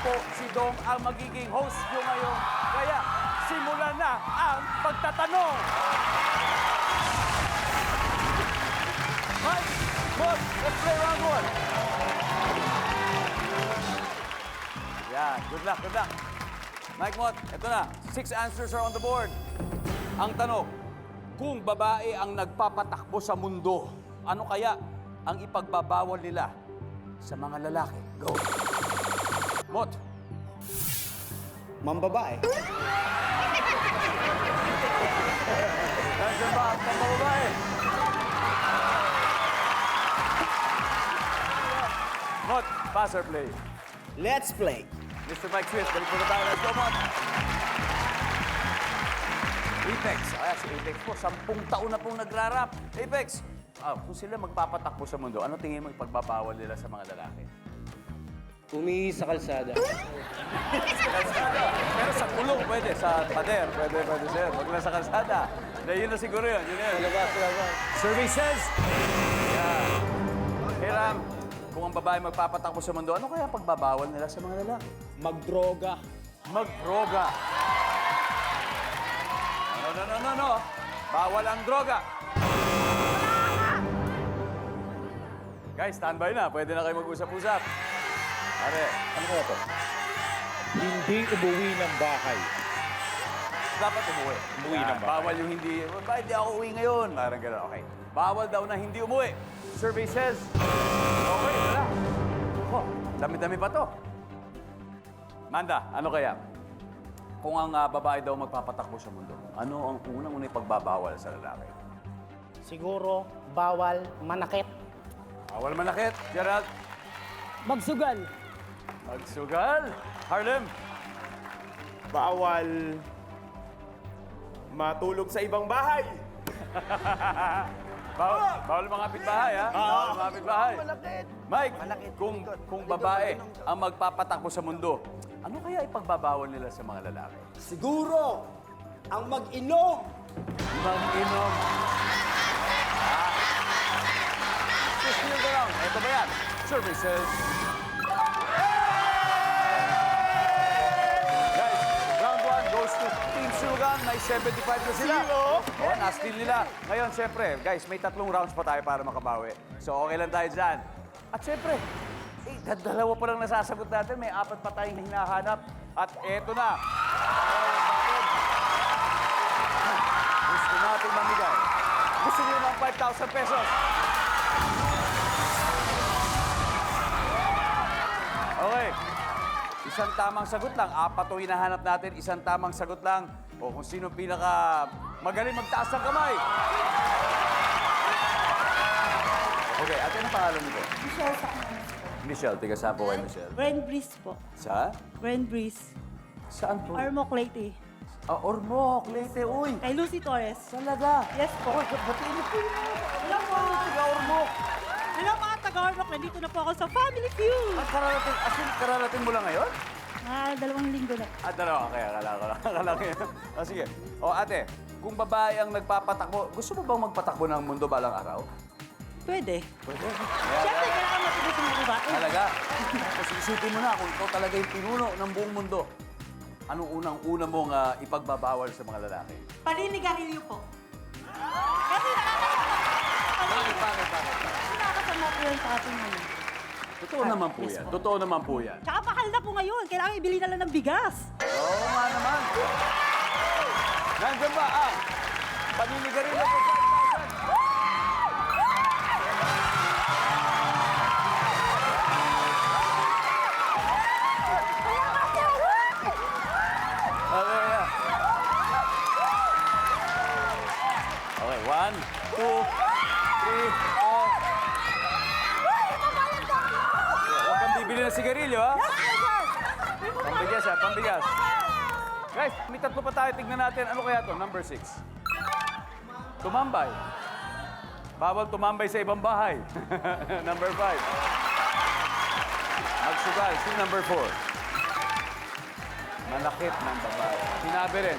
po si Dong ang magiging host nyo ngayon. Kaya simulan na ang pagtatanong. Mike, Mot, let's play round one. Yan, good luck, good luck. Mike, Mot, eto na. 6 answers are on the board. Ang tanong, kung babae ang nagpapatakbo sa mundo, ano kaya ang ipagbabawal nila sa mga lalaki? Go. Mot. Mambabae. Nandiyan ba ang pambababae? Mot, pass or play? Let's play. Mr. Mike Swift, balik po na tayo. Let's go, Mot. Apex. Si Apex po, 10 taon na pong nagrarap. Apex, kung sila magpapatakbo sa mundo, ano tingin mo ipagbabawal nila sa mga lalaki? Umihi sa kalsada. Kalsada. Pero sa kulong, pwede. Sa pader, pwede, sir. Huwag lang sa kalsada. Yun na siguro yun. Yun yun. Labas. Survey says, yeah. Hiram, kung ang babae magpapatakbo sa mundo, ano kaya pagbabawal nila sa mga lalaki? Magdroga. Magdroga. No. Bawal ang droga. Guys, standby na. Pwede na kayo mag-usap-usap. Are, ano kaya to? Hindi umuwi ng bahay. Dapat umuwi. Umuwi ng bahay. Bawal yung hindi, bakit di ako uwi ngayon? Parang gano'n, okay. Bawal daw na hindi umuwi. Survey says, okay, wala. Oh, dami-dami pa to. Manda, ano kaya? Kung ang babae daw magpapatakbo sa mundo, ano ang unang-unang pagbabawal sa lalaki? Siguro, bawal manakit. Bawal manakit, Gerald. Magsugal. Magsugal. Harlem. Bawal matulog sa ibang bahay. Bawal mga kapitbahay, ha? Bawal mga kapitbahay. Mike, kung babae ang magpapatakbo sa mundo, ano kaya ipagbabawal nila sa mga lalaki? Siguro, ang mag-inom. Mag-inom. Still go round. Ito ba yan? Services. Guys, round 1 goes to Team Sugan. May 75 na sila. Oh, na-steal nila. Ngayon, syempre, guys, may 3 rounds pa tayo para makabawi. So, okay lang tayo dyan. At syempre, dalawa pa lang nasasagot natin. May 4 pa tayong hinahanap. At eto na. Gusto natin mamigay. Gusto niyo ng 5,000 pesos. Okay. Isang tamang sagot lang. 4 ang hinahanap natin. Isang tamang sagot lang. O kung sino pinaka magaling magtaas ng kamay. Okay, ate, ano pangalan nito? Michelle sa akin. Michelle, tiga saan po kayo, Michelle? Brand Breeze po. Sa? Brand Breeze. Saan po? Armoc Leyte. Ormoc, Leyte, uy. Kay Lucy Torres. Talaga? Yes po. Batiin mo po yun. Hello po. Tiga Ormoc. Hello mga taga-Armoc. Nandito na po ako sa Family Feud. Kararating mo lang ngayon? 2 linggo na. Dalawa. Kaya akala ko yun. Sige. Ate, kung babae ang nagpapatakbo, gusto mo bang magpatakbo ng mundo balang araw? Pwede. Pwede. Siyempre, kailangan matigas yung mga babae. Talaga. Kasi isipin mo na kung ikaw talaga yung pinuno ng buong mundo. Anong unang-una mong ipagbabawal sa mga lalaki? Paninigarilyo po. Kasi nakakasama po yan sa ating ano. Totoo naman po yan. Totoo naman po yan. Tsaka mahal na po ngayon. Kailangan ibili na lang ng bigas. Oo nga naman. Nandiyan ba ang paninigarilyo po 5,000? Okay, 1, 2, 3, 4. Huwag kang bibili ng sigarilyo, ha? Pambigas, ha? Pambigas. Guys, may 3 pa tayo. Tignan natin. Ano kaya to? Number 6. Tumambay. Bawal tumambay sa ibang bahay. Number 5. Magsugal. Si number 4. Manakit ng babae. Sinabi rin.